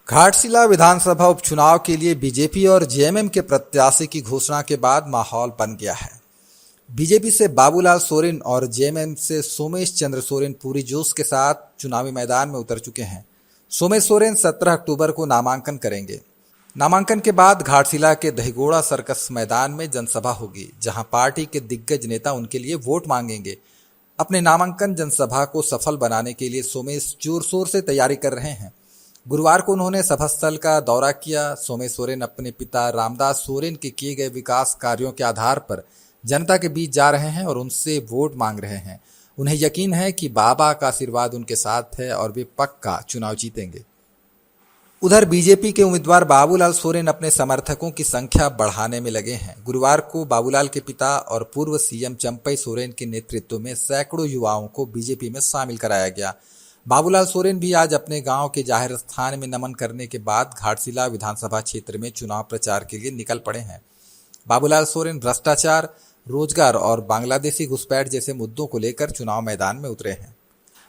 घाटशिला विधानसभा उपचुनाव के लिए बीजेपी और जेएमएम के प्रत्याशी की घोषणा के बाद माहौल बन गया है। बीजेपी से बाबूलाल सोरेन और जेएमएम से सोमेश चंद्र सोरेन पूरी जोश के साथ चुनावी मैदान में उतर चुके हैं। सोमेश सोरेन 17 अक्टूबर को नामांकन करेंगे। नामांकन के बाद घाटशिला के दहीगोड़ा सर्कस मैदान में जनसभा होगी, जहां पार्टी के दिग्गज नेता उनके लिए वोट मांगेंगे। अपने नामांकन जनसभा को सफल बनाने के लिए सोमेश जोर शोर से तैयारी कर रहे हैं। गुरुवार को उन्होंने सभा स्थल का दौरा किया। सोमेश सोरेन अपने पिता रामदास सोरेन के किए गए विकास कार्यों के आधार पर जनता के बीच जा रहे हैं और उनसे वोट मांग रहे हैं। उन्हें यकीन है कि बाबा का आशीर्वाद उनके साथ है और वे पक्का चुनाव जीतेंगे। उधर बीजेपी के उम्मीदवार बाबूलाल सोरेन अपने समर्थकों की संख्या बढ़ाने में लगे हैं। गुरुवार को बाबूलाल के पिता और पूर्व सीएम चंपई सोरेन के नेतृत्व में सैकड़ों युवाओं को बीजेपी में शामिल कराया गया। बाबूलाल सोरेन भी आज अपने गांव के जाहिर स्थान में नमन करने के बाद घाटशिला विधानसभा क्षेत्र में चुनाव प्रचार के लिए निकल पड़े हैं। बाबूलाल सोरेन भ्रष्टाचार, रोजगार और बांग्लादेशी घुसपैठ जैसे मुद्दों को लेकर चुनाव मैदान में उतरे हैं।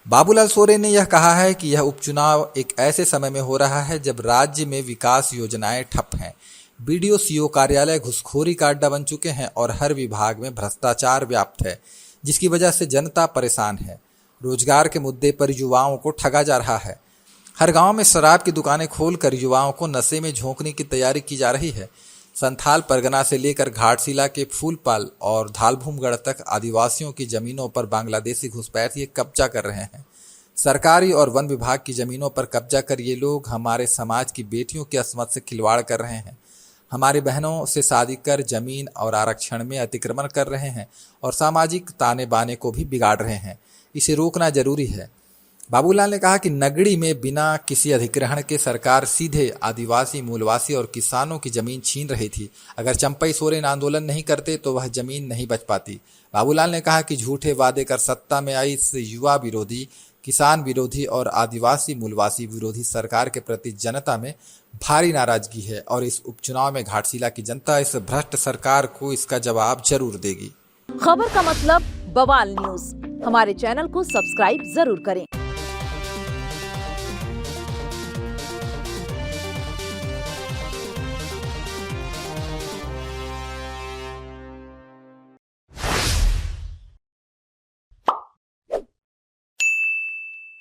बाबूलाल सोरेन ने यह कहा है कि यह उपचुनाव एक ऐसे समय में हो रहा है जब राज्य में विकास योजनाएं ठप हैं, बीडीओ सीओ कार्यालय घुसखोरी का अड्डा बन चुके हैं और हर विभाग में भ्रष्टाचार व्याप्त है, जिसकी वजह से जनता परेशान है। रोजगार के मुद्दे पर युवाओं को ठगा जा रहा है। हर गांव में शराब की दुकानें खोलकर युवाओं को नशे में झोंकने की तैयारी की जा रही है। संथाल परगना से लेकर घाटशिला के फूलपाल और धालभूमगढ़ तक आदिवासियों की जमीनों पर बांग्लादेशी घुसपैठिए कब्जा कर रहे हैं। सरकारी और वन विभाग की जमीनों पर कब्जा कर ये लोग हमारे समाज की बेटियों की अस्मत से खिलवाड़ कर रहे हैं। हमारी बहनों से शादी कर जमीन और आरक्षण में अतिक्रमण कर रहे हैं और सामाजिक ताने बाने को भी बिगाड़ रहे हैं। इसे रोकना जरूरी है। बाबूलाल ने कहा कि नगड़ी में बिना किसी अधिग्रहण के सरकार सीधे आदिवासी, मूलवासी और किसानों की जमीन छीन रही थी। अगर चंपई सोरेन आंदोलन नहीं करते तो वह जमीन नहीं बच पाती। बाबूलाल ने कहा कि झूठे वादे कर सत्ता में आई इस युवा विरोधी, किसान विरोधी और आदिवासी मूलवासी विरोधी सरकार के प्रति जनता में भारी नाराजगी है और इस उपचुनाव में घाटशिला की जनता इस भ्रष्ट सरकार को इसका जवाब जरूर देगी। खबर का मतलब बवाल न्यूज। हमारे चैनल को सब्सक्राइब जरूर करें।